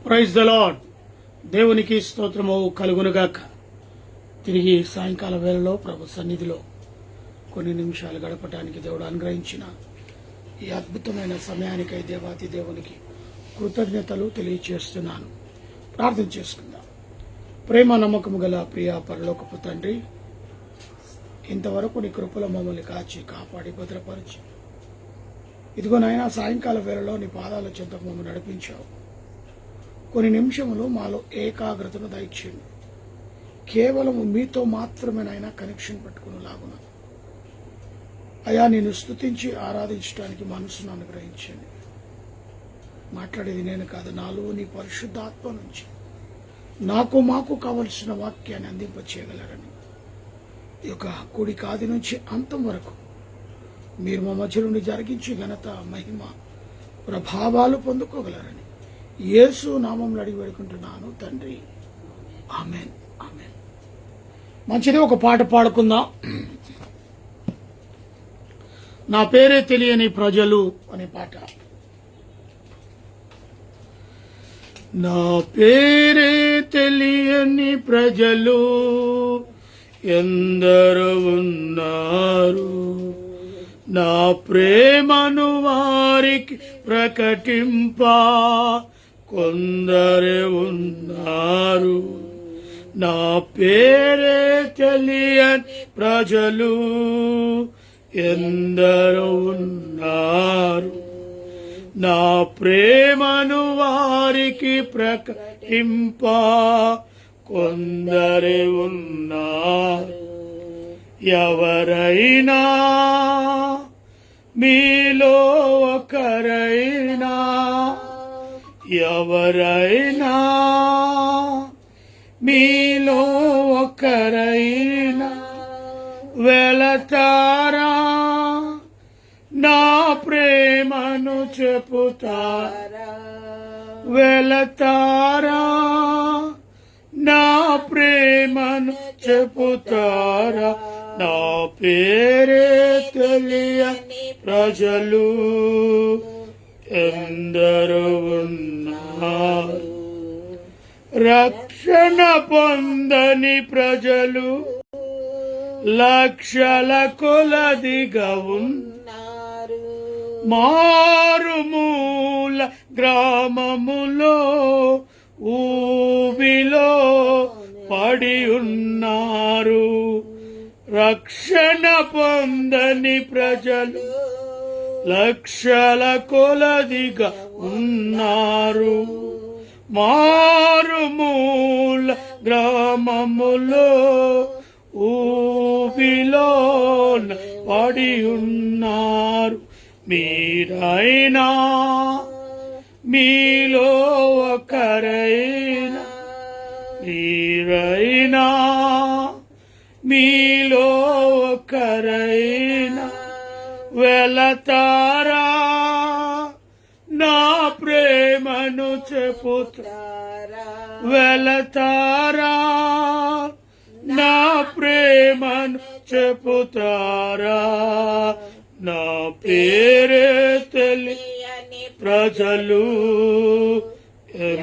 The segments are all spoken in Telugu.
Praise the lord. దేవునికి స్తోత్రము కలుగునుగాక. తిరిగి సాయంకాల వేళలో ప్రభు సన్నిధిలో కొన్ని నిమిషాలు గడపడానికి దేవుడు అనుగ్రహించిన ఈ అద్భుతమైన సమయానికై దేవాతి దేవునికి కృతజ్ఞతలు తెలియచేస్తున్నాను. ప్రార్థన చేసుకుందాం. ప్రేమ నమ్మకము గల ప్రియ పరలోకపు తండ్రి, ఇంతవరకు నీ కృపలో మమ్మల్ని కాచి కాపాడి భద్రపరిచి ఇదిగో నాయనా సాయంకాల వేళలో నీ పాదాల చెంతకు మమ్మల్ని నడిపించావు. కొన్ని నిమిషములు మాలో ఏకాగ్రతను దయచేయండి. కేవలం మీతో మాత్రమే నాయనా కనెక్షన్ పెట్టుకునేలాగున అయా నేను స్తుతించి ఆరాధించడానికి మనసును అనుగ్రహించండి. మాట్లాడేది నేను కాదు, నాలో నీ పరిశుద్ధాత్మ నుంచి మాకు కావలసిన వాక్యాన్ని అందింపచేయగలరని ఈ యొక్క కుడి కాది నుంచి అంతం వరకు మీరు మా మధ్య నుండి జరిగించి ఘనత మహిమ ప్రభావాలు పొందుకోగలరని యేసు నామంలో అడిగి వేడుకుంటున్నాను తండ్రి, ఆమెన్ ఆమెన్. మంచిది, ఒక పాట పాడుకుందాం. నా పేరే తెలియని ప్రజలు అనే పాట. నా పేరే తెలియని ప్రజలు ఎందరో ఉన్నారు, నా ప్రేమను వారికి ప్రకటింప కొందరే ఉన్నారు. నా పేరే తెలియని ప్రజలు ఎందరో ఉన్నారు, నా ప్రేమను వారికి ప్రకటింప కొందరే ఉన్నారు. ఎవరైనా మీలో ఒకరైనా, ఎవరైనా మీలో ఒకరైనా వెళతారా, నా ప్రేమను చెప్పుతారా, వెళతారా, నా ప్రేమను చెప్పుతారా. నా పేరే తెలియని ప్రజలు ఎందరో ఉన్నారు, రక్షణ పొందని ప్రజలు లక్షల కొలదిగా ఉన్నారు. మారుమూల గ్రామములో ఊబిలో పడి ఉన్నారు, రక్షణ పొందని ప్రజలు లక్షల కొలదిగా ఉన్నారు. మారుమూల గ్రామములో ఊబిలో పడి ఉన్నారు. మీరైనా మీలో ఒకరైనా, మీరైనా మీలో ఒకరైనా వెళతారా, నా ప్రేమను చెప్పుతారా, వెళతారా, నా ప్రేమను చెప్పుతారా. నా పేరే తెలియని ప్రజలు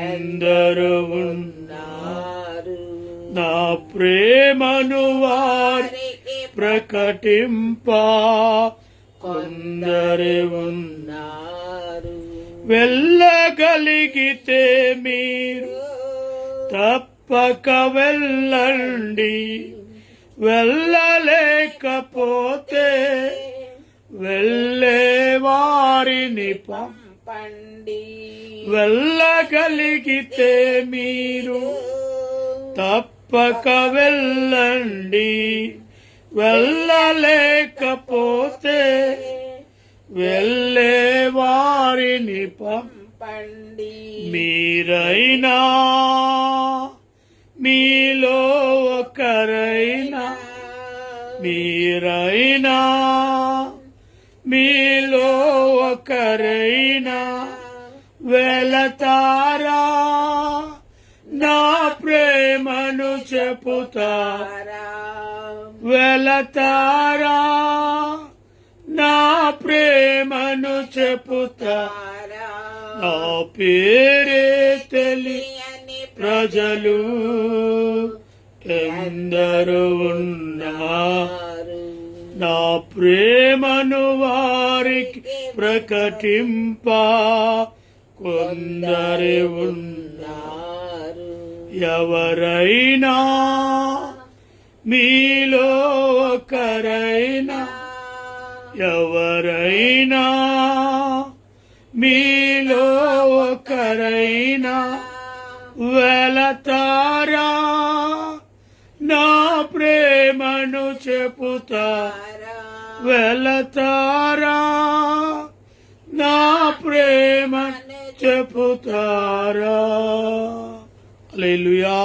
ఎందరో ఉన్నారు, నా ప్రేమను వారికి ప్రకటింప కొందరే ఉన్నారు. వెళ్ళగలిగితే మీరు తప్పక వెళ్ళండి, వెళ్ళలేకపోతే వెళ్ళే వారిని పంపండి. వెళ్ళగలిగితే మీరు తప్పక వెళ్ళండి, వెళ్ళలేకపోతే వెళ్ళే వారిని పంపండి. మీరైనా మీలో ఒకరైనా, మీరైనా మీలో ఒకరైనా వెళతారా, నా ప్రేమను చెప్పుతారా, వెళతారా, నా ప్రేమను చెప్పుతారా. నా పేరే తెలియని ప్రజలు ఎందరు ఉన్నా నా ప్రేమను వారికి ప్రకటింప కొందరు ఉన్నారు. ఎవరైనా మీలో ఒకరైనా, ఎవరైనా మీలో ఒకరైనా వెళతారా, నా ప్రేమను చెప్పుతారా, వెళతారా, నా ప్రేమ చెప్పుతారా. హల్లెలూయా.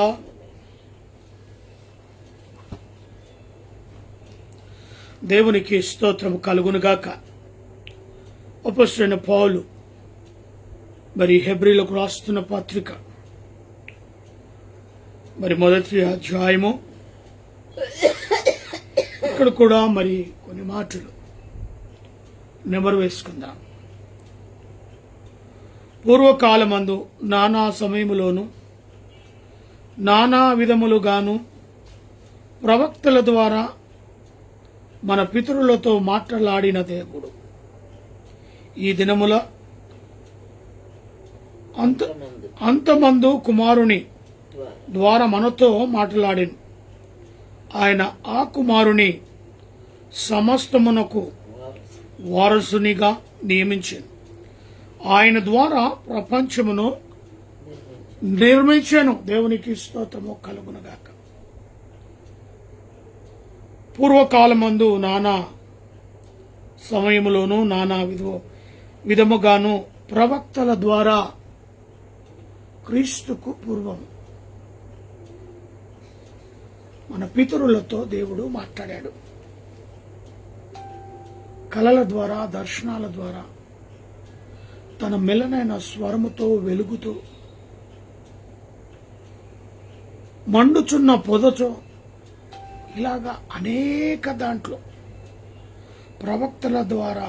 దేవునికి స్తోత్రం కలుగునుగాక. అపోస్తలుడైన పౌలు మరి హెబ్రీలకు రాస్తున్న పత్రిక మరి మొదటి అధ్యాయము, ఇక్కడ కూడా మరి కొన్ని మాటలు నెమరు వేసుకుందాం. పూర్వకాలమందు నానా సమయములోను నానా విధములుగాను ప్రవక్తల ద్వారా మన పితరులతో మాట్లాడిన దేవుడు ఈ దినముల అంతమందు కుమారుని ద్వారా మనతో మాట్లాడిను. ఆయన ఆ కుమారుని సమస్తమునకు వారసునిగా నియమించాను. ఆయన ద్వారా ప్రపంచమును నిర్మించాను. దేవునికి స్తోత్రము కలుగునుగాక. పూర్వకాలమందు నానా సమయములోను నానా విధముగాను ప్రవక్తల ద్వారా క్రీస్తుకు పూర్వం మన పితరులతో దేవుడు మాట్లాడాడు. కలల ద్వారా, దర్శనాల ద్వారా, తన మెల్లనైన స్వరముతో, వెలుగుతో, మండుచున్న పొదతో, ఇలాగా అనేక దాంట్లో ప్రవక్తల ద్వారా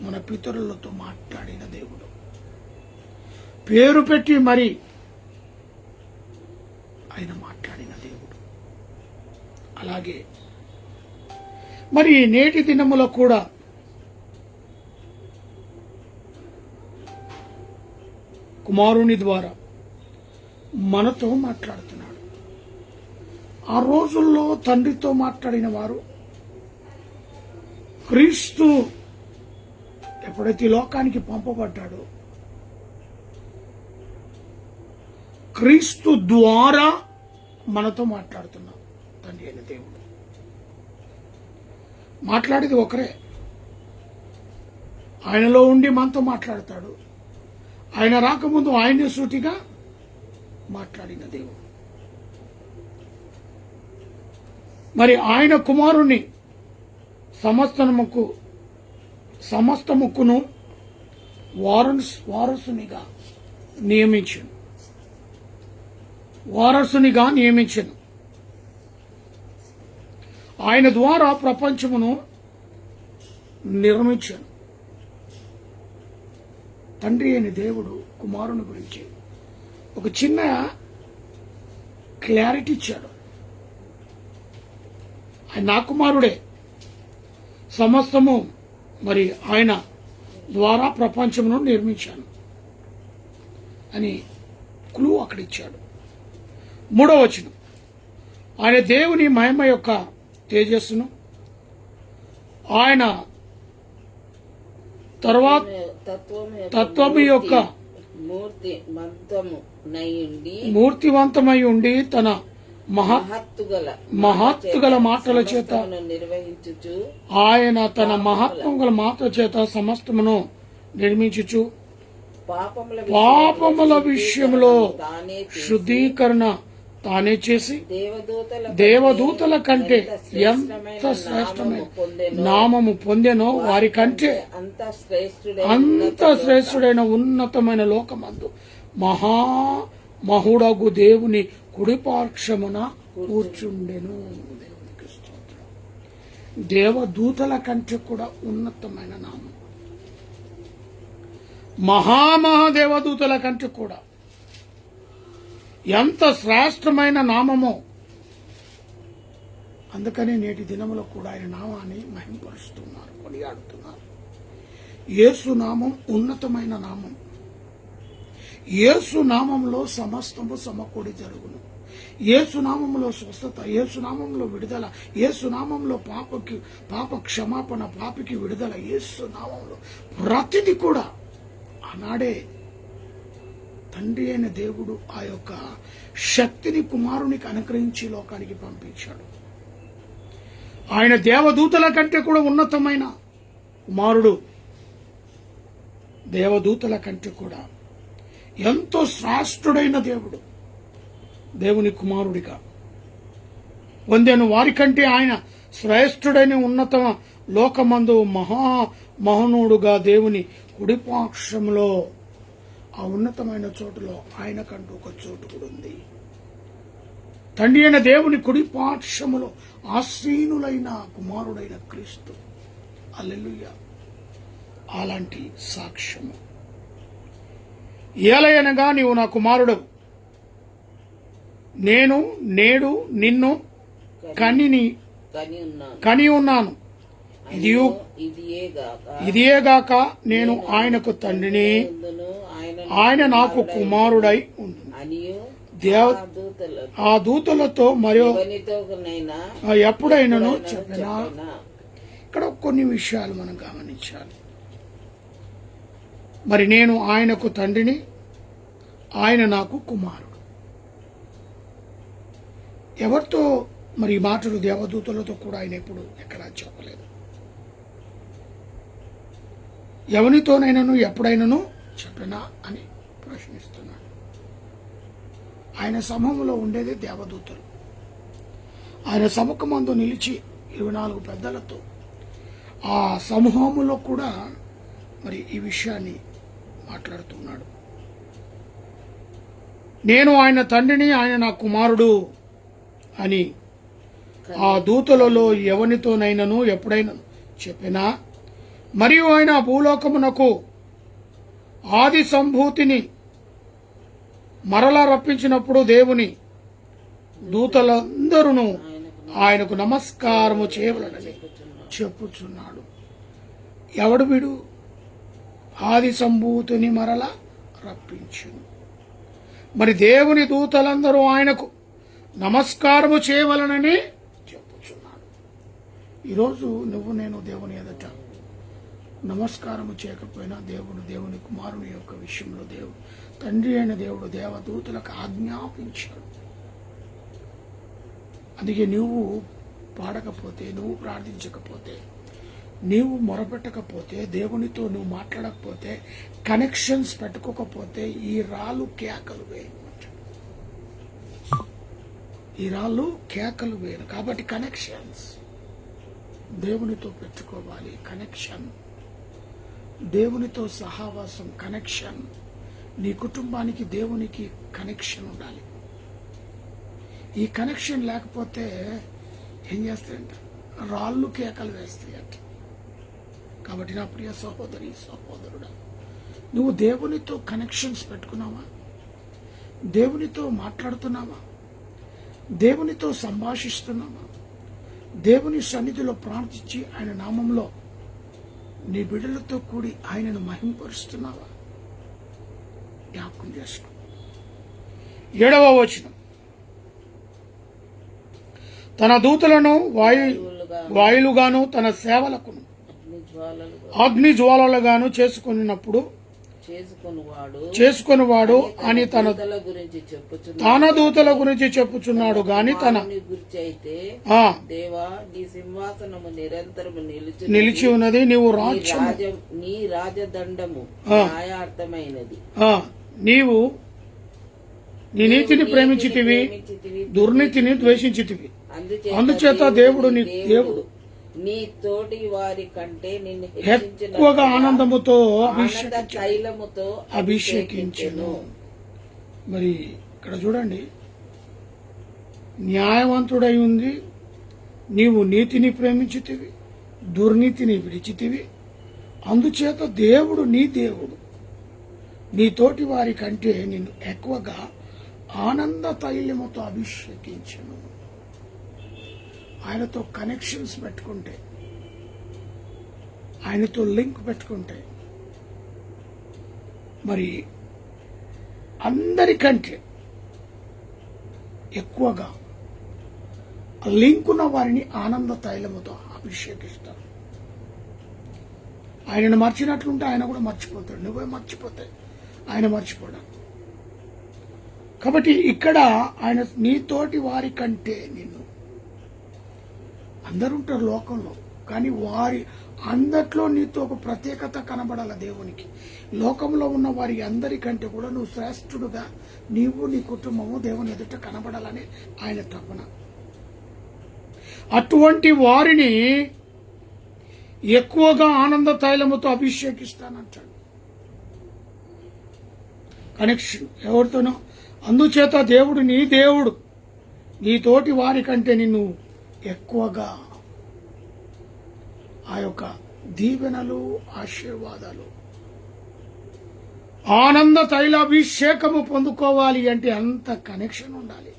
మన పితరులతో మాట్లాడిన దేవుడు. పేరు పెట్టి మరి ఆయన మాట్లాడిన దేవుడు. అలాగే మరి నేటి దినములో కూడా కుమారుని ద్వారా మనతో మాట్లాడుతున్నాడు. ఆ రోజుల్లో తండ్రితో మాట్లాడిన వారు క్రీస్తు ఎప్పుడైతే లోకానికి పంపబడ్డాడో క్రీస్తు ద్వారా మనతో మాట్లాడుతున్నాం. తండ్రి అయిన దేవుడు మాట్లాడేది ఒకరే. ఆయనలో ఉండి మనతో మాట్లాడతాడు. ఆయన రాకముందు ఆయనే సూటిగా మాట్లాడిన దేవుడు. మరి ఆయన కుమారుని సమస్తముకును వారసునిగా నియమించను. ఆయన ద్వారా ప్రపంచమును నిర్మించాను. తండ్రి అయిన దేవుడు కుమారుని గురించి ఒక చిన్న క్లారిటీ ఇచ్చాడు. ఆయన నా కుమారుడే, సమస్తము మరి ఆయన ద్వారా ప్రపంచమును నిర్మించాను అని క్లూ అక్కడ ఇచ్చాడు. 3వ వచనం, ఆయన దేవుని మహిమ యొక్క తేజస్సును, ఆయన తర్వాత తత్వము యొక్క మూర్తివంతమై ఉండి తన మహత్తుగల మాటల చేత ఆయన తన మహత్వగల మాటల చేత సమస్తమును నిర్మించుచు పాపముల విషయంలో శుద్ధీకరణ తానే చేసి దేవదూతల కంటే ఎంత శ్రేష్టమైన నామము పొందెనో వారి కంటే అంత శ్రేష్ఠుడైన ఉన్నతమైన లోకమందు మహుడగు దేవుని కుడిపార్శ్వమున కూర్చుండెను. దేవునికి స్తోత్రం. దేవదూతల కంటే కూడా ఉన్నతమైన నామం, మహాదేవదూతల కంటే కూడా ఎంత శ్రేష్టమైన నామమో. అందుకని నేటి దినములో కూడా ఆయన నామాన్ని మహింపరుస్తున్నారు, కొనియాడుతున్నారు. యేసు నామం ఉన్నతమైన నామం. యేసు నామంలో సమస్తము సమకూడి జరుగును. యేసు నామంలో స్వస్థత, యేసు నామంలో విడుదల, యేసు నామంలో పాప క్షమాపణ, పాపికి విడుదల. యేసు నామంలో ప్రతిది కూడా ఆనాడే తండ్రి అయిన దేవుడు ఆ యొక్క శక్తిని కుమారునికి అనుగ్రహించి లోకానికి పంపించాడు. ఆయన దేవదూతల కంటే కూడా ఉన్నతమైన కుమారుడు. దేవదూతల కంటే కూడా ఎంతో శ్రేష్ఠుడైన దేవుడు దేవుని కుమారుడిగా పొందెను. వారికంటే ఆయన శ్రేష్ఠుడైన ఉన్నత లోకమందు మహోన్నతుడుగా దేవుని కుడిపాక్షంలో, ఆ ఉన్నతమైన చోటులో ఆయనకంటూ ఒక చోటు కూడా ఉంది. తండ్రి అయిన దేవుని కుడిపాక్షములో ఆసీనులైన కుమారుడైన క్రీస్తు. హల్లెలూయా. అలాంటి సాక్ష్యము. ఏలయనగా నీవు నా కుమారుడు, నేను నేడు నిన్ను కని ఉన్నాను. ఇదియేగాక నేను ఆయనకు తండ్రిని, ఆయన నాకు కుమారుడై ఉండును. ఆ దూతలతో మరియు ఎప్పుడైనాను చెప్పినా. ఇక్కడ కొన్ని విషయాలు మనం గమనించాలి. మరి నేను ఆయనకు తండ్రిని, ఆయన నాకు కుమారుడు. ఎవరితో మరి ఈ మాటలు? దేవదూతలతో కూడా ఆయన ఎప్పుడు ఎక్కడా చెప్పలేదు. ఎవరితోనైనాను ఎప్పుడైనాను చెప్పినా అని ప్రశ్నిస్తున్నాడు. ఆయన సమూహంలో ఉండేది దేవదూతలు. ఆయన సముఖమందు నిలిచి 24 పెద్దలతో ఆ సమూహములో కూడా మరి ఈ విషయాన్ని మాట్లాడుతున్నాడు. నేను ఆయన తండ్రిని, ఆయన నా కుమారుడు అని ఆ దూతలలో ఎవరితోనైనాను ఎప్పుడైనాను చెప్పినా, మరియు ఆయన భూలోకమునకు ఆది సంభూతిని మరలా రప్పించినప్పుడు దేవుని దూతలందరూ ఆయనకు నమస్కారము చేయవలనని చెప్పుచున్నాడు. ఎవడు వీడు? ఆది సంభూతిని మరలా రప్పించును. మరి దేవుని దూతలందరూ ఆయనకు నమస్కారము చేయవలనని చెప్పుచున్నాడు. ఈరోజు నువ్వు నేను దేవుని ఎదుట నమస్కారము చేయకపోయినా దేవుని కుమారుని యొక్క విషయంలో తండ్రి అయిన దేవుడు దేవదూతలకు ఆజ్ఞాపించాడు. అందుకే నువ్వు పాడకపోతే, నువ్వు ప్రార్థించకపోతే, నీవు మొరపెట్టకపోతే, దేవునితో నువ్వు మాట్లాడకపోతే, కనెక్షన్స్ పెట్టుకోకపోతే ఈ రాళ్ళు కేకలు వేయను. ఈ రాళ్ళు కేకలు వేయను. కాబట్టి కనెక్షన్స్ దేవునితో పెట్టుకోవాలి. కనెక్షన్, దేవునితో సహవాసం, కనెక్షన్. నీ కుటుంబానికి దేవునికి కనెక్షన్ ఉండాలి. ఈ కనెక్షన్ లేకపోతే ఏం చేస్తాయంట? రాళ్ళు కేకలు వేస్తాయట. కాబట్టి నా ప్రియ సహోదరి, సహోదరుడా, నువ్వు దేవునితో కనెక్షన్స్ పెట్టుకున్నావా? దేవునితో మాట్లాడుతున్నావా? దేవునితో సంభాషిస్తున్నావా? దేవుని సన్నిధిలో ప్రార్థించి ఆయన నామంలో నీ బిడ్డలతో కూడి ఆయనను మహింపరుస్తున్నావా? జ్ఞాపకం చేసుకో. 7వ వచనం, తన దూతలను వాయులుగాను తన సేవలకును అగ్ని జ్వాలలుగాను చేసుకొనివాడు అని తన దూతల గురించి చెప్పుచున్నాడు గాని నిలిచి ఉన్నది. నీవు నీ రాజదండము న్యాయార్థమైనది. నీవు నీ నీతిని ప్రేమించితివి, దుర్నీతిని ద్వేషించితివి. అందుచేత దేవుడు నీ తోటి వారి కంటే నిన్ను ఎక్కువగా ఆనందముతో తైలముతో అభిషేకించెను. మరి ఇక్కడ చూడండి, న్యాయవంతుడై ఉంది. నీవు నీతిని ప్రేమించితివి, దుర్నీతిని విడిచితివి. అందుచేత దేవుడు నీ తోటి వారి కంటే నిన్ను ఎక్కువగా ఆనంద తైలముతో అభిషేకించను. ఆయనతో కనెక్షన్స్ పెట్టుకుంటే, ఆయనతో లింక్ పెట్టుకుంటే, మరి అందరికంటే ఎక్కువగా లింక్ ఉన్న వారిని ఆనంద తైలముతో అభిషేకిస్తారు. ఆయనను మర్చినట్లుంటే ఆయన కూడా మర్చిపోతాడు. నువ్వే మర్చిపోతే ఆయన మర్చిపోడా. కాబట్టి ఇక్కడ ఆయన నీతోటి వారి కంటే నిన్ను, అందరుంటారు లోకంలో, కానీ వారి అందట్లో నీతో ఒక ప్రత్యేకత కనబడాల దేవునికి. లోకంలో ఉన్న వారి అందరికంటే కూడా నువ్వు శ్రేష్ఠుడుగా నీవు నీ కుటుంబము దేవుని ఎదుట కనబడాలని ఆయన తపన. అటువంటి వారిని ఎక్కువగా ఆనంద తైలముతో అభిషేకిస్తానంటాడు. కనెక్షన్ ఎవరితోనో. అందుచేత దేవుడు నీ దేవుడు నీతోటి వారి కంటే నిన్ను ఎక్కువగా ఆ యొక్క దీవెనలు, ఆశీర్వాదాలు, ఆనంద తైలాభిషేకము పొందుకోవాలి అంటే అంత కనెక్షన్ ఉండాలి.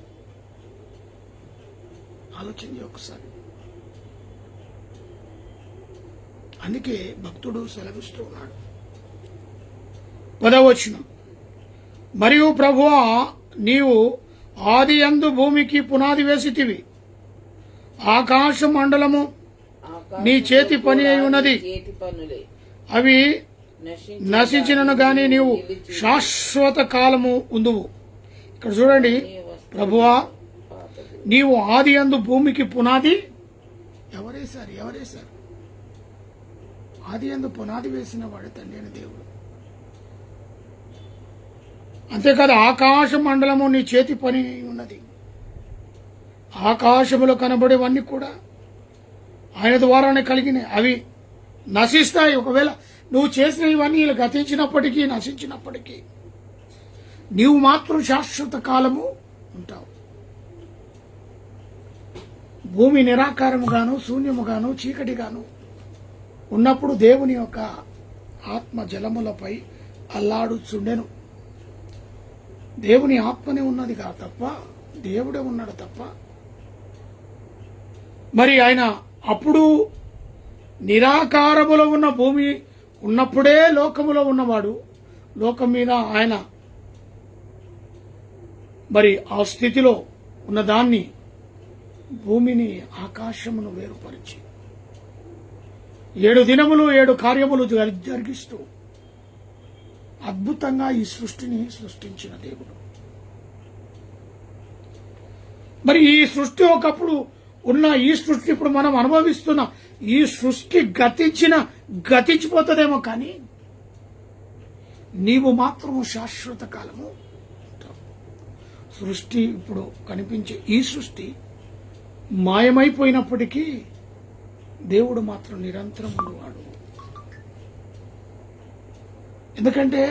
ఆలోచించి ఒకసారి. అందుకే భక్తుడు సెలవిస్తూ ఉన్నాడు. 10వ వచనం, మరియు ప్రభువా నీవు ఆది యందు భూమికి పునాది వేసితివి, ఆకాశ మండలము నీ చేతి పని అయి ఉన్నది, అవి నశించినను గాని నీవు శాశ్వత కాలము ఉందువు. ఇక్కడ చూడండి, ప్రభువా నీవు ఆది యందు భూమికి పునాది ఎవరేశారు? ఆది యందు పునాది వేసిన వాడు తండ్రి అయిన దేవుడు. అంతేకాదు, ఆకాశ మండలము నీ చేతి పని ఉన్నది. ఆకాశములో కనబడేవన్నీ కూడా ఆయన ద్వారానే కలిగినాయి. అవి నశిస్తాయి. ఒకవేళ నువ్వు చేసిన ఇవన్నీ గతించినప్పటికీ, నశించినప్పటికీ నీవు మాత్రం శాశ్వత కాలము ఉంటావు. భూమి నిరాకారముగాను, శూన్యముగాను, చీకటిగాను ఉన్నప్పుడు దేవుని యొక్క ఆత్మ జలములపై అల్లాడుచుండెను. దేవుని ఆత్మనే ఉన్నది కాదు తప్ప, దేవుడే ఉన్నాడు తప్ప. మరి ఆయన అప్పుడు నిరాకారములో ఉన్న భూమి ఉన్నప్పుడే లోకములో ఉన్నవాడు. లోకం మీద ఆయన మరి ఆ స్థితిలో ఉన్నదాన్ని, భూమిని, ఆకాశమును వేరుపరిచి 7 దినములు 7 కార్యములు జరిగిస్తూ అద్భుతంగా ఈ సృష్టిని సృష్టించిన దేవుడు. మరి ఈ సృష్టి ఒకప్పుడు ఉన్న ఈ సృష్టి, ఇప్పుడు మనం అనుభవిస్తున్న ఈ సృష్టి గతించిపోతుందేమో, కానీ నీవు మాత్రము శాశ్వత కాలము ఉంటావు. సృష్టి ఇప్పుడు కనిపించే ఈ సృష్టి మాయమైపోయినప్పటికీ దేవుడు మాత్రం నిరంతరం ఉండేవాడు. ఎందుకంటే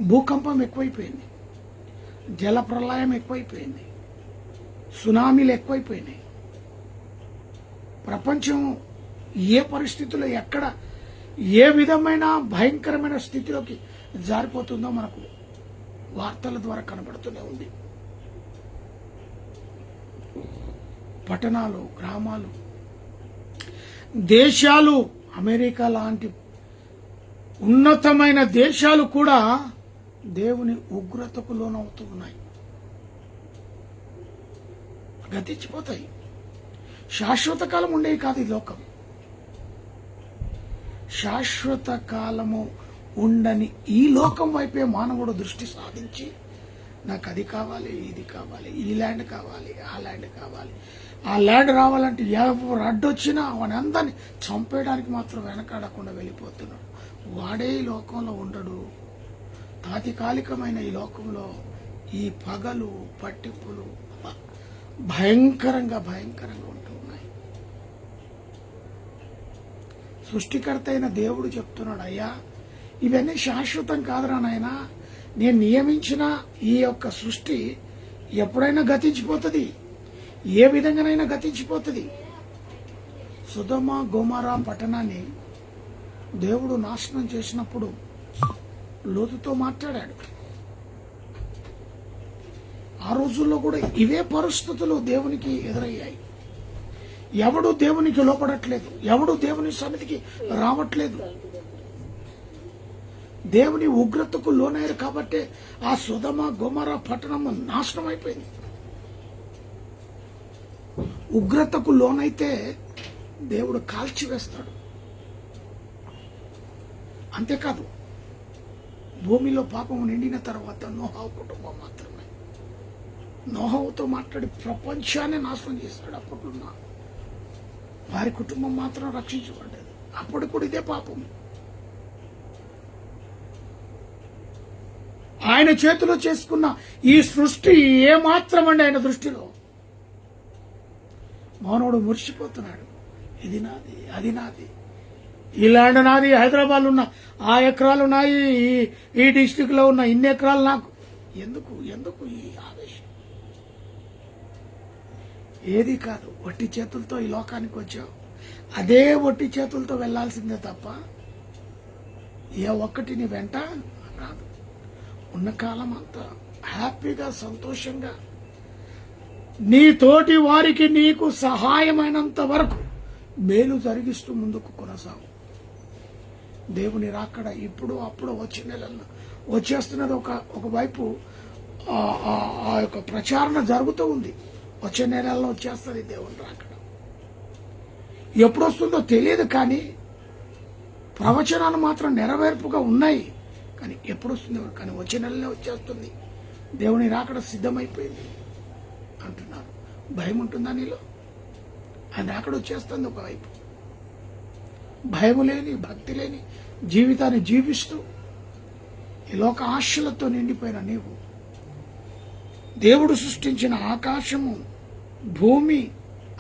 భూకంపం ఎక్కువైపోయింది, జల ప్రళయం ఎక్కువైపోయింది, సునామీలు ఎక్కువైపోయినాయి. ప్రపంచం ఏ పరిస్థితుల్లో, ఎక్కడ ఏ విధమైన భయంకరమైన స్థితిలోకి జారిపోతుందో మనకు వార్తల ద్వారా కనబడుతూనే ఉంది. పట్టణాలు, గ్రామాలు, దేశాలు, అమెరికా లాంటి ఉన్నతమైన దేశాలు కూడా దేవుని ఉగ్రతకు లోనవుతూ ఉన్నాయి. గతించిపోతాయి. శాశ్వత కాలం ఉండేవి కాదు ఈ లోకం. శాశ్వత కాలము ఉండని ఈ లోకం వైపే మానవుడు దృష్టి సాధించి, నాకు అది కావాలి, ఇది కావాలి, ఈ ల్యాండ్ కావాలి, ఆ ల్యాండ్ కావాలి. ఆ ల్యాండ్ రావాలంటే ఎవరు అడ్డొచ్చినా వాని అందరినీ చంపేయడానికి మాత్రం వెనకాడకుండా వెళ్ళిపోతున్నాడు. వాడే ఈ లోకంలో ఉండడు. తాత్కాలికమైన ఈ లోకంలో ఈ పగలు, పట్టింపులు భయంకరంగా ఉంటూ ఉన్నాయి. సృష్టికర్త అయిన దేవుడు చెప్తున్నాడు, అయ్యా ఇవన్నీ శాశ్వతం కాదురా నాయనా, నేను నియమించిన ఈ యొక్క సృష్టి ఎప్పుడైనా గతించిపోతుంది, ఏ విధంగానైనా గతించిపోతుంది. సొదొమ గొమొర్రా పట్టణాన్ని దేవుడు నాశనం చేసినప్పుడు లోతుతో మాట్లాడాడు. ఆ రోజుల్లో కూడా ఇవే పరిస్థితులు దేవునికి ఎదురయ్యాయి. ఎవడు దేవునికి లోపడట్లేదు, ఎవడు దేవుని సన్నిధికి రావట్లేదు. దేవుని ఉగ్రతకు లోనయ్యారు కాబట్టి ఆ సొదొమ గొమొర పట్టణం నాశనం అయిపోయింది. ఉగ్రతకు లోనైతే దేవుడు కాల్చివేస్తాడు. అంతేకాదు, భూమిలో పాపము నిండిన తర్వాత నోహా కుటుంబం మాత్రమే, నోహాతో మాట్లాడి ప్రపంచాన్ని నాశనం చేశాడు. అప్పట్లున్న వారి కుటుంబం మాత్రం రక్షించబడ్డది. అప్పుడు కూడా ఇదే పాపం. ఆయన చేతిలో చేసుకున్న ఈ సృష్టి ఏమాత్రం అండి ఆయన దృష్టిలో. మానవుడు మురిసిపోతున్నాడు, ఇది నాది, అది నాది, ఈ ల్యాండ్ నాది, హైదరాబాద్ ఉన్న ఆ ఎకరాలు నాయి, ఈ డిస్టిక్ లో ఉన్న ఇన్ని ఎకరాలు నాకు. ఎందుకు ఎందుకు ఈ ఆవేశం? ఏది కాదు, వట్టి చేతులతో ఈ లోకానికి వచ్చావు, అదే వట్టి చేతులతో వెళ్లాల్సిందే తప్ప ఏ ఒక్కటి నీ వెంట రాదు. ఉన్న కాలం అంతా హ్యాపీగా సంతోషంగా నీ తోటి వారికి నీకు సహాయమైనంత వరకు మేలు జరిగిస్తూ ముందుకు కొనసాగు. దేవుని రాకడ ఇప్పుడు అప్పుడు వచ్చే నెలల్లో వచ్చేస్తున్నది. ఒకవైపు ఆ యొక్క ప్రచారణ జరుగుతూ ఉంది. వచ్చే నెలల్లో వచ్చేస్తుంది దేవుని రాకడ. ఎప్పుడు వస్తుందో తెలియదు, కానీ ప్రవచనాలు మాత్రం నెరవేర్పుగా ఉన్నాయి. కానీ ఎప్పుడు వస్తుంది? కానీ వచ్చే నెలలో వచ్చేస్తుంది. దేవుని రాకడ సిద్ధమైపోయింది అంటున్నారు. భయం ఉంటుందా నీలో? ఆయన రాకడ వచ్చేస్తుంది. ఒకవైపు భయం లేని, భక్తి లేని జీవితాన్ని జీవిస్తూ ఈ లోక ఆశలతో నిండిపోయిన నీవు, దేవుడు సృష్టించిన ఆకాశము, భూమి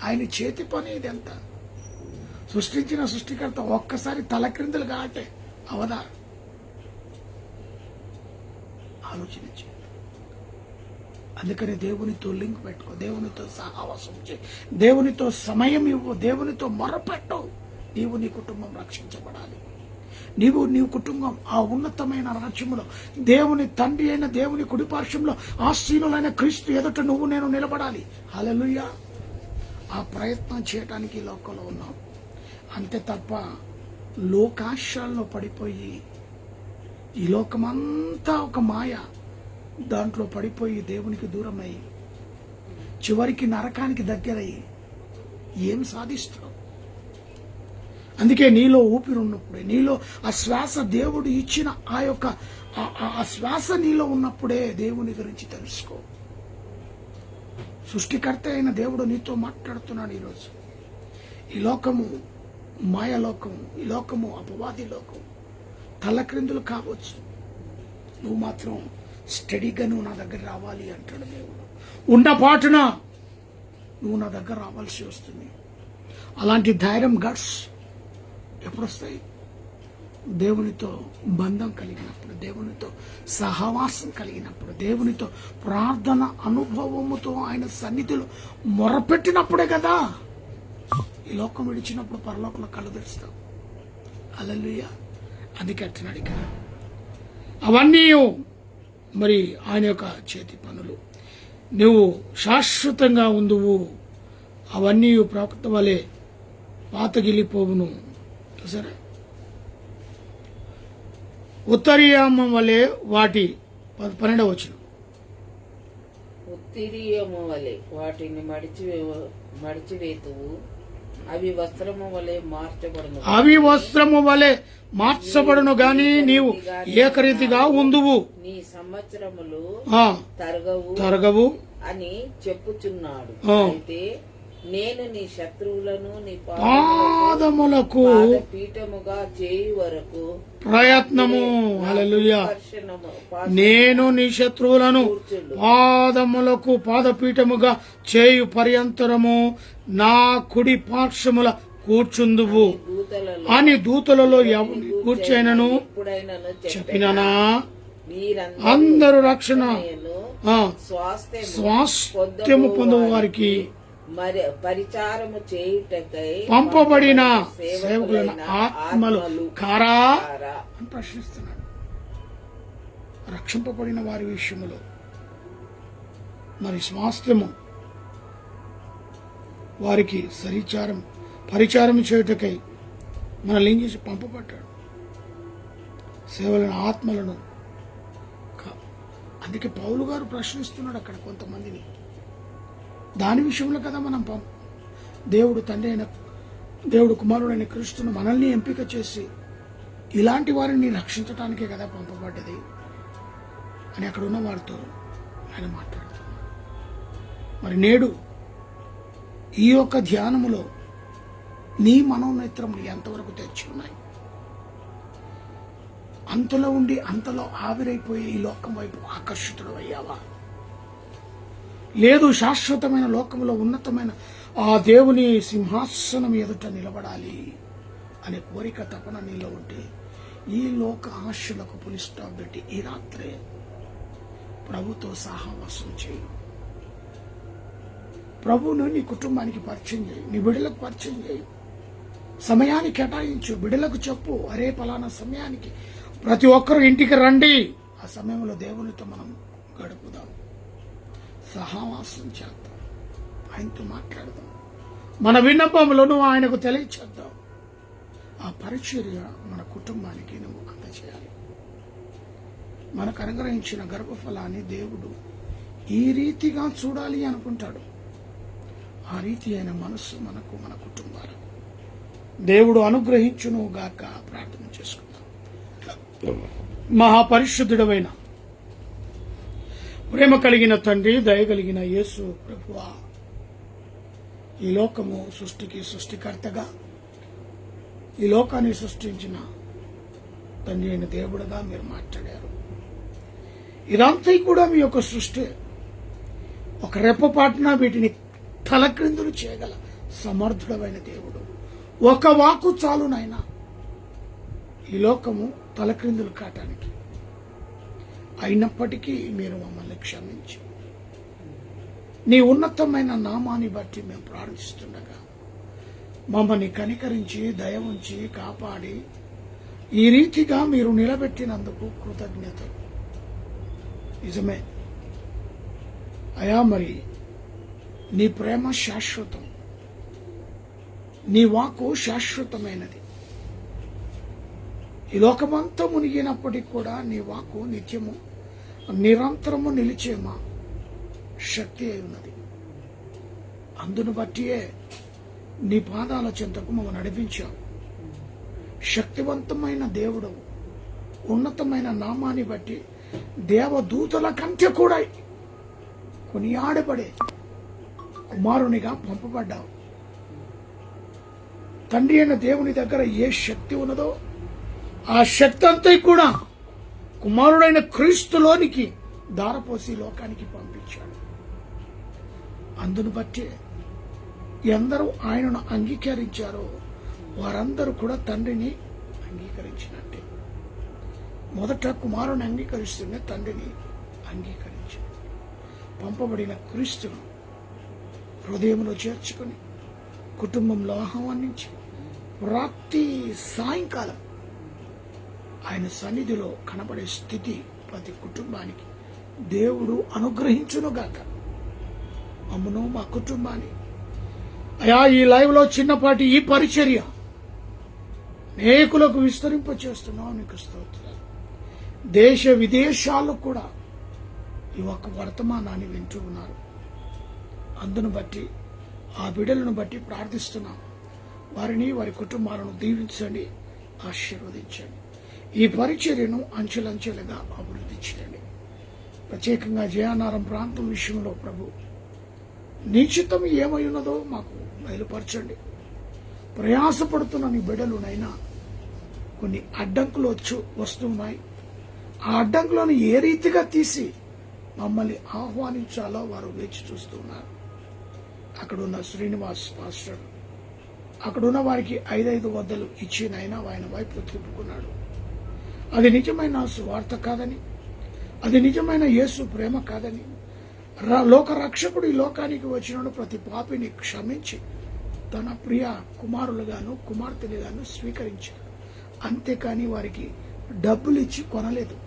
ఆయన చేతి పని ఇదంతా. సృష్టించిన సృష్టికర్త ఒక్కసారి తలక్రిందులుగా అంటే అవదా? ఆలోచన చేయి. అందుకని దేవునితో లింక్ పెట్టుకో, దేవునితో సహవాసం చేయి, దేవునితో సమయం ఇవ్వు, దేవునితో మొరపెట్టు. నీవు నీ కుటుంబం రక్షించబడాలి. నీ కుటుంబం ఆ ఉన్నతమైన రాజ్యములో దేవుని తండ్రి అయిన దేవుని కుడిపార్శ్వంలో ఆశీనులైన క్రీస్తు ఎదుట నువ్వు నేను నిలబడాలి. హల్లెలూయా. ఆ ప్రయత్నం చేయడానికి ఈ లోకంలో ఉన్నాం. అంతే తప్ప లోకాశాల్లో పడిపోయి, ఈ లోకమంతా ఒక మాయ, దాంట్లో పడిపోయి దేవునికి దూరమై చివరికి నరకానికి దగ్గరై ఏం సాధిస్తావు? అందుకే నీలో ఊపిరి ఉన్నప్పుడే, నీలో ఆ శ్వాస దేవుడు ఇచ్చిన ఆ శ్వాస నీలో ఉన్నప్పుడే దేవుని గురించి తెలుసుకో. సృష్టికర్త అయిన దేవుడు నీతో మాట్లాడుతున్నాడు ఈరోజు. ఈ లోకము మాయలోకము, ఈ లోకము అపవాది లోకం, తలక్రిందులు కావచ్చు. నువ్వు మాత్రం స్టడీగా నువ్వు నా దగ్గర రావాలి అంటాడు దేవుడు. ఉన్న పాటున నువ్వు నా దగ్గర రావాల్సి వస్తుంది. అలాంటి ధైర్యం, గట్స్ ఎప్పుడు వస్తాయి? దేవునితో బంధం కలిగినప్పుడు, దేవునితో సహవాసం కలిగినప్పుడు, దేవునితో ప్రార్థన అనుభవముతో ఆయన సన్నిధిలో మొరపెట్టినప్పుడే కదా. ఈ లోకం విడిచినప్పుడు పరలోకంలో కళ్ళు తెరుస్తావు. హల్లెలూయా. అందుకే అంటున్నాడు ఇక్కడ, అవన్నీ మరి ఆయన యొక్క చేతి పనులు, నువ్వు శాశ్వతంగా ఉందువు, అవన్నీ ప్రవక్త వలె పాతగిలిపోవును. సరే, ఉత్తరీయము వలె వాటి 12వ వచనం, ఉత్తరీయము వలె వాటిని మడిచివేతువు, అవి వస్త్రము వలె మార్చబడును. అవి వస్త్రము వలె మార్చబడును గాని నీవు ఏకరీతిగా ఉందువు. నీ సంవత్సరములు తరగవు అని చెప్పుచున్నాడు. అయితే నేను నీ శత్రువులను నీ పాదములకు పీఠముగా చేయు వరకు ప్రయత్నము. హల్లెలూయా. నేను నీ శత్రువులను పాదములకు పాదపీఠముగా చేయు పర్యంతరము నా కుడి పార్శ్వముల కూర్చుందువు అని దూతలలో ఎవరిని కూర్చైనను చెప్పిననా? అందరూ రక్షణ స్వాస్థ్యము పొందువు వారికి పరిచారము చేయుటకై పంపబడిన సేవకులను ఆత్మలు కారా అని ప్రశ్నిస్తున్నాడు. రక్షింపబడిన వారి విషయంలో మరి స్వాస్థ్యము వారికి పరిచారం చేయుటకై మనల్ని ఏం చేసి పంపబడ్డాడు. సేవలను, ఆత్మలను. అందుకే పౌలు గారు ప్రశ్నిస్తున్నాడు అక్కడ కొంతమందిని. దాని విషయంలో కదా మనం దేవుడు తండ్రి అయిన దేవుడు కుమారుడైన క్రీస్తును మనల్ని ఎంపిక చేసి ఇలాంటి వారిని రక్షించడానికే కదా పంపబడ్డది అని అక్కడ ఉన్న వారితో ఆయన మాట్లాడుతున్నారు. మరి నేడు ఈ యొక్క ధ్యానములో నీ మనోనేత్రములు ఎంతవరకు తెచ్చి ఉన్నాయి? అంతలో ఉండి అంతలో ఆవిరైపోయి ఈ లోకం వైపు ఆకర్షితుడు అయ్యావా? లేదు, శాశ్వతమైన లోకంలో ఉన్నతమైన ఆ దేవుని సింహాసనం ఎదుట నిలబడాలి అనే కోరిక తపన నీలో ఉంటే ఈ లోక ఆశలకు పులి స్టాప్ పెట్టి ఈ రాత్రే ప్రభుతో సహవాసం చేయి. ప్రభువును నీ కుటుంబానికి పరిచయం చేయి, నీ బిడ్డలకు పరిచయం చేయి. సమయాన్ని కేటాయించు, బిడ్డలకు చెప్పు, అరే పలానా సమయానికి ప్రతి ఒక్కరూ ఇంటికి రండి. ఆ సమయంలో దేవునితో మనం గడుపుదాం, సహవాసం చేద్దాం, ఆయనతో మాట్లాడదాం, మన విన్నపములను ఆయనకు తెలియచేద్దాం. ఆ పరిచర్య మన కుటుంబానికి నువ్వు అందజేయాలి. మనకు అనుగ్రహించిన గర్భఫలాన్ని దేవుడు ఈ రీతిగా చూడాలి అనుకుంటాడు. ఆ రీతి అయిన మనస్సు మనకు, మన కుటుంబాలకు దేవుడు అనుగ్రహించును గాక. ప్రార్థన చేసుకుందాం. మహాపరిశుద్ధుడవైన ప్రేమ కలిగిన తండ్రి, దయ కలిగిన యేసు ప్రభువా, ఈ లోకము సృష్టికి సృష్టికర్తగా, ఈ లోకాన్ని సృష్టించిన తండ్రి అయిన దేవుడుగా మీరు మాట్లాడారు. ఇదంతా కూడా మీ యొక్క సృష్టి. ఒక రెప్పపాటున వీటిని తలక్రిందులు చేయగల సమర్థుడమైన దేవుడు. ఒక వాకు చాలునైనా ఈ లోకము తలక్రిందులు కాటానికి. అయినప్పటికీ మీరు మమ్మల్ని క్షమించి నీ ఉన్నతమైన నామాన్ని బట్టి మేము ప్రార్థిస్తుండగా మమ్మల్ని కనికరించి దయ ఉంచి కాపాడి ఈ రీతిగా మీరు నిలబెట్టినందుకు కృతజ్ఞతలు. నిజమే అయా, మరి నీ ప్రేమ శాశ్వతం, నీ వాక్కు శాశ్వతమైనది. ఈ లోకమంతా మునిగినప్పటికీ కూడా నీ వాక్కు నిత్యము నిరంతరము నిలిచేమా శక్తి అయి ఉన్నది. అందును బట్టియే నీ పాదాల చెంతకు మమ్మల్ని నడిపించావు. శక్తివంతమైన దేవుడవు, ఉన్నతమైన నామాన్ని బట్టి దేవదూతల కంటే కూడా కొనియాడబడే కుమారునిగా పంపబడ్డావు. తండ్రి అయిన దేవుని దగ్గర ఏ శక్తి ఉన్నదో ఆ శక్తి అంతా కూడా కుమారుడైన క్రీస్తులోనికి దారపోసి లోకానికి పంపించాడు. అందును బట్టి ఎందరూ ఆయనను అంగీకరించారో వారందరూ కూడా తండ్రిని అంగీకరించినట్టే. మొదట కుమారుని అంగీకరిస్తూనే తండ్రిని అంగీకరించాడు. పంపబడిన క్రీస్తును హృదయంలో చేర్చుకొని కుటుంబంలో ఆహ్వానించి రాత్రి సాయంకాలం ఆయన సన్నిధిలో కనబడే స్థితి ప్రతి కుటుంబానికి దేవుడు అనుగ్రహించునుగాక. అమ్మును మా కుటుంబాన్ని అయా ఈ లైవ్ లో చిన్నపాటి ఈ పరిచర్య అనేకులకు విస్తరింపచేస్తున్నావు, నీకు స్తోత్రాలు. దేశ విదేశాల్లో కూడా ఈ ఒక్క వర్తమానాన్ని వింటూ ఉన్నారు. అందును బట్టి ఆ బిడ్డలను బట్టి ప్రార్థిస్తున్నాం. వారిని, వారి కుటుంబాలను దీవించండి, ఆశీర్వదించండి. ఈ పరిచర్యను అంచెలంచెలుగా అభివృద్ధి చేయండి. ప్రత్యేకంగా జయానారం ప్రాంతం విషయంలో ప్రభు నిశ్చితం ఏమై ఉన్నదో మాకు బయలుపరచండి. ప్రయాసపడుతున్న నీ బిడ్డలునైనా కొన్ని అడ్డంకులు వస్తున్నాయి. ఆ అడ్డంకులను ఏ రీతిగా తీసి మమ్మల్ని ఆహ్వానించాలో వారు వేచి చూస్తున్నారు. అక్కడున్న శ్రీనివాస్ పాస్టర్ అక్కడున్న వారికి 5 వద్దలు ఇచ్చినైనా ఆయన వైపు తిప్పుకున్నాడు. అది నిజమైన సువార్త కాదని, అది నిజమైన యేసు ప్రేమ కాదని, లోక రక్షకుడు ఈ లోకానికి వచ్చినప్పుడు ప్రతి పాపిని క్షమించి తన ప్రియ కుమారులుగాను కుమార్తెలుగాను స్వీకరించాడు. అంతేకాని వారికి డబ్బులు ఇచ్చి కొనలేదు.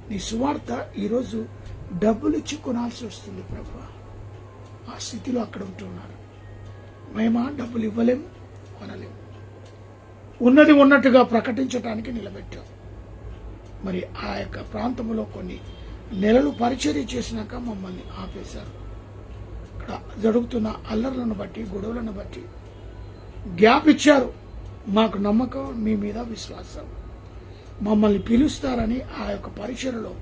నీ సువార్త ఈరోజు డబ్బులు ఇచ్చి కొనాల్సి వస్తుంది ప్రభు. ఆ స్థితిలో అక్కడ ఉంటున్నారు. మేము డబ్బులు ఇవ్వలేము, కొనలేము. ఉన్నది ఉన్నట్టుగా ప్రకటించడానికి నిలబెట్టాం. మరి ఆ యొక్క ప్రాంతంలో కొన్ని నెలలు పరిచర్య చేసినాక మమ్మల్ని ఆపేశారు. ఇక్కడ జరుగుతున్న అల్లర్లను బట్టి, గొడవలను బట్టి గ్యాప్ ఇచ్చారు. మాకు నమ్మకం, మీ మీద విశ్వాసం. మమ్మల్ని పిలుస్తారని, ఆ యొక్క పరిచర్యలో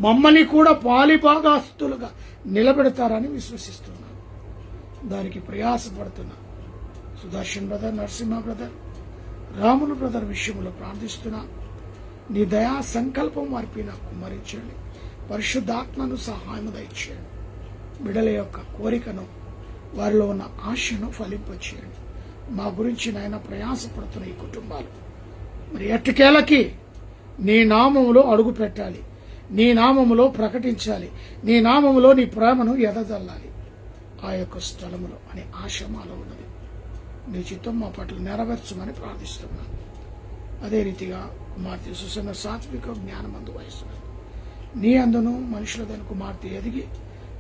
మమ్మల్ని కూడా పాలిభాగస్తులుగా నిలబెడతారని విశ్వసిస్తున్నాను. దానికి ప్రయాసపడుతున్నా. Sudarshan brother, Narasimha brother, Ramulu brother విషయంలో ప్రార్థిస్తున్నా. నీ దయా సంకల్పం వారిపై నాకు కుమ్మరించండి. పరిశుద్ధాత్మను సహాయం దయచేయండి. బిడ్డల యొక్క కోరికను, వారిలో ఉన్న ఆశను ఫలింపచేయండి. మా గురించి నాయన ప్రయాసపడుతున్న ఈ కుటుంబాలు మరి ఎట్టకేలకి నీ నామములో అడుగు పెట్టాలి, నీ నామములో ప్రకటించాలి, నీ నామములో నీ ప్రేమను ఎదజల్లాలి ఆ యొక్క స్థలములో అనే ఆశ మాలో ఉన్నది. నీ చిత్తం మా పట్ల నెరవేర్చమని ప్రార్థిస్తున్నాను. అదే రీతిగా కుమార్తె సుసన్న సాత్విక జ్ఞానమందు వయసున్నది. నీ అందును మనుషులదను కుమార్తె ఎదిగి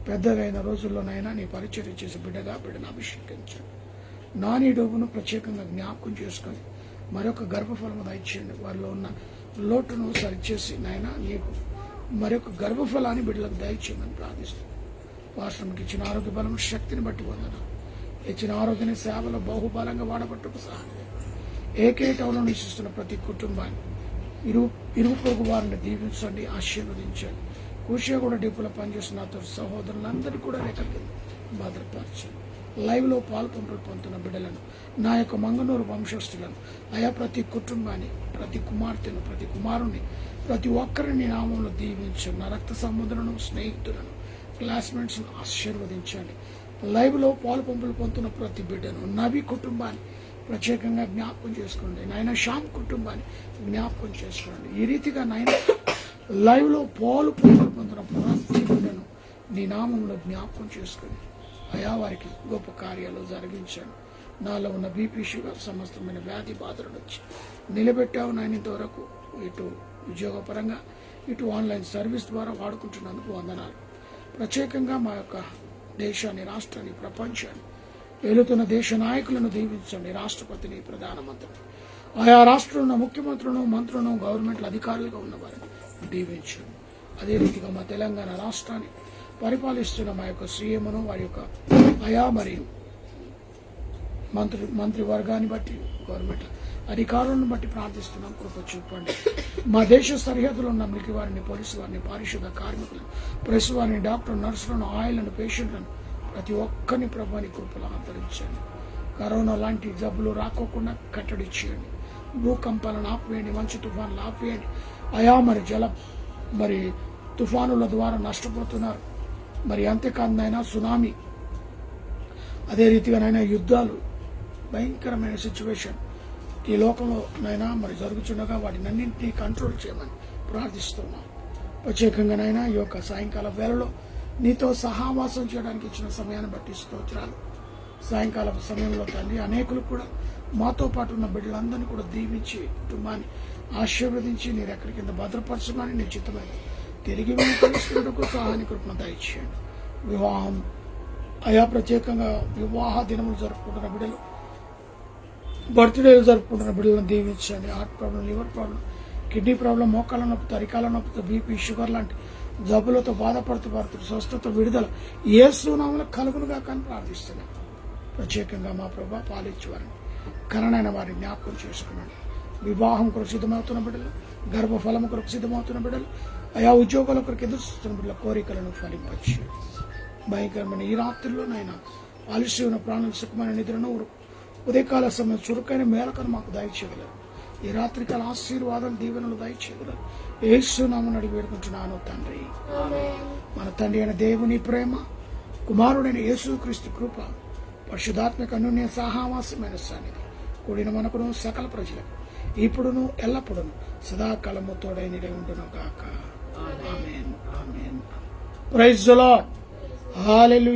పెద్దగైన రోజుల్లోనైనా నీ పరిచర్య చేసి బిడ్డను అభిషేకించండి. నా నీ డోగును ప్రత్యేకంగా జ్ఞాపకం చేసుకొని మరొక గర్భఫలము దయచేయండి. వారిలో ఉన్న లోటును సరిచేసి నాయన నీకు మరొక గర్భఫలాన్ని బిడ్డలకు దయచేయమని ప్రార్థిస్తున్నాను. వాస్తవంకి ఇచ్చిన ఆరోగ్య బలం, శక్తిని బట్టి పొందను. ఇచ్చిన ఆరోగ్యాన్ని సేవలో బహుబలంగా వాడబట్టుకు సహాయం. ఏకేటంలో నివసిస్తున్న ప్రతి కుటుంబాన్ని, ఇరుగు పొరుగు వారిని దీవించండి, ఆశీర్వదించండి. కూషియాగూడ డిపోలో పనిచేస్తున్న సహోదరులందరినీ కూడా రేఖలు భద్రపరచండి. లైవ్ లో పొందుతున్న బిడ్డలను, నా యొక్క మంగనూరు వంశస్థులను, ఆయా ప్రతి కుటుంబాన్ని, ప్రతి కుమార్తెను, ప్రతి కుమారుని, ప్రతి ఒక్కరిని నామంలో దీవించండి. నా రక్త సంబంధులను, స్నేహితులను, క్లాస్మేట్స్ ఆశీర్వదించండి. లైవ్ లో పొందుతున్న ప్రతి బిడ్డను, నవి కుటుంబాన్ని ప్రత్యేకంగా జ్ఞాపకం చేసుకోండి. నాయన శ్యామ్ కుటుంబాన్ని జ్ఞాపకం చేసుకోండి. ఈ రీతిగా నాయన లైవ్ లో పొందుతున్న ప్రతి బిడ్డను నీ నామంలో జ్ఞాపకం చేసుకుని అయా వారికి గొప్ప కార్యాలు జరిగించండి. నాలో ఉన్న బీపీ, షుగర్, సమస్తమైన వ్యాధి బాధల నుంచి నిలబెట్టావు నాయన. ఇంతవరకు ఇటు ఉద్యోగపరంగా, ఇటు ఆన్లైన్ సర్వీస్ ద్వారా వాడుకుంటున్నందుకు వందనాలు. ప్రత్యేకంగా మా యొక్క దేశాన్ని, రాష్ట్రాన్ని, ప్రపంచాన్ని ఏలుతున్న దేశ నాయకులను దీవించండి. రాష్ట్రపతిని, ప్రధానమంత్రిని, ఆయా రాష్ట్రంలో ముఖ్యమంత్రులను, మంత్రులను, గవర్నమెంట్ల అధికారులుగా ఉన్న వారిని దీవించండి. అదే రీతిగా మా తెలంగాణ రాష్ట్రాన్ని పరిపాలిస్తున్న మా యొక్క సీఎంను, వారి యొక్క ఆయా మరియు మంత్రివర్గాన్ని బట్టి, గవర్నమెంట్ అధికారులను బట్టి ప్రార్థిస్తున్నాం. కృప చూపండి. మా దేశ సరిహద్దులో ఉన్న మిలిటరీ వారిని, పోలీసు వారిని, పారిశుద్ధ కార్మికులను, ప్రెస్ వారిని, డాక్టర్, నర్సులను, ఆయిల్లను, పేషెంట్లను ప్రతి ఒక్కరిని ప్రభుని కృపలో ఆదరించండి. కరోనా లాంటి జబ్బులు రాకోకుండా కట్టడి చేయండి. భూకంపాలను ఆపివేయండి, మంచు తుఫానులు ఆపివేయండి. ఆయా మరి తుఫానుల ద్వారా నష్టపోతున్నారు. మరి అంతేకాదనైనా సునామీ, అదే రీతిగానైనా యుద్ధాలు, భయంకరమైన సిచ్యువేషన్ ఈ లోకంలో నైనా మరి జరుగుతుండగా వాటినన్నింటినీ కంట్రోల్ చేయమని ప్రార్థిస్తున్నాం. ప్రత్యేకంగానైనా ఈ యొక్క సాయంకాల వేళలో నీతో సహవాసం చేయడానికి ఇచ్చిన సమయాన్ని బట్టి స్తోత్రాలు. సాయంకాల సమయంలో తండ్రి అనేకులు కూడా మాతో పాటు ఉన్న బిడ్డలందరినీ కూడా దీవించి కుటుంబాన్ని ఆశీర్వదించి నీ రెక్కల కింద భద్రపరచమని నీ చిత్తమైన తిరిగి మేము కలుసుకున్నకు సహాయాన్ని కృపణ దయచేయండి. వివాహం అయా ప్రత్యేకంగా వివాహ దినములు జరుపుకుంటున్న బిడ్డలు, బర్త్డేలు జరుపుకుంటున్న బిడ్డలను దీవించండి. Heart problem, liver problem, kidney problem, మోకాళ్ళ నొప్పితో, అరికాల నొప్పితో, బీపీ, షుగర్ లాంటి జబ్బులతో బాధపడుతూ స్వస్థత, విడుదల యేసు నామములో కలుగునుగా కానీ ప్రార్థిస్తున్నాం. ప్రత్యేకంగా మా ప్రభా పాలించేవారిని, కరణైన వారిని జ్ఞాపకం చేసుకున్నాడు. వివాహం కొరకు సిద్ధమవుతున్న బిడ్డలు, గర్భఫలం కొరకు సిద్ధమవుతున్న బిడ్డలు, ఆయా ఉద్యోగాల కొరకు ఎదురుస్తున్న బిడ్డల కోరికలను ఫలింపచ్చు. భయంకరమైన ఈ రాత్రిలోనైనా ఆలస్య ఉన్న ప్రాణుల సుఖమైన నిద్రను, ఉదయకాల సమయం చురుకైన మేలకను మాకు దయచేయగలరు. ఈ రాత్రికాల ఆశీర్వాదాలు, దీవెనలు దయచేయగలరు. యేసు నామమున అడిగి వేడుకుంటున్నాను తండ్రి. మన తండ్రి అయిన దేవుని ప్రేమ, కుమారుడైన యేసుక్రీస్తు కృప, పరిశుద్ధాత్మక అన్యోన్య సహవాసమైన సన్నిధి కూడిన మనకును సకల ప్రజలకు ఇప్పుడును ఎల్లప్పుడును సదాకాలము తోడై నిలై ఉండును గాక. Amen. Amen. Praise the Lord. Hallelujah.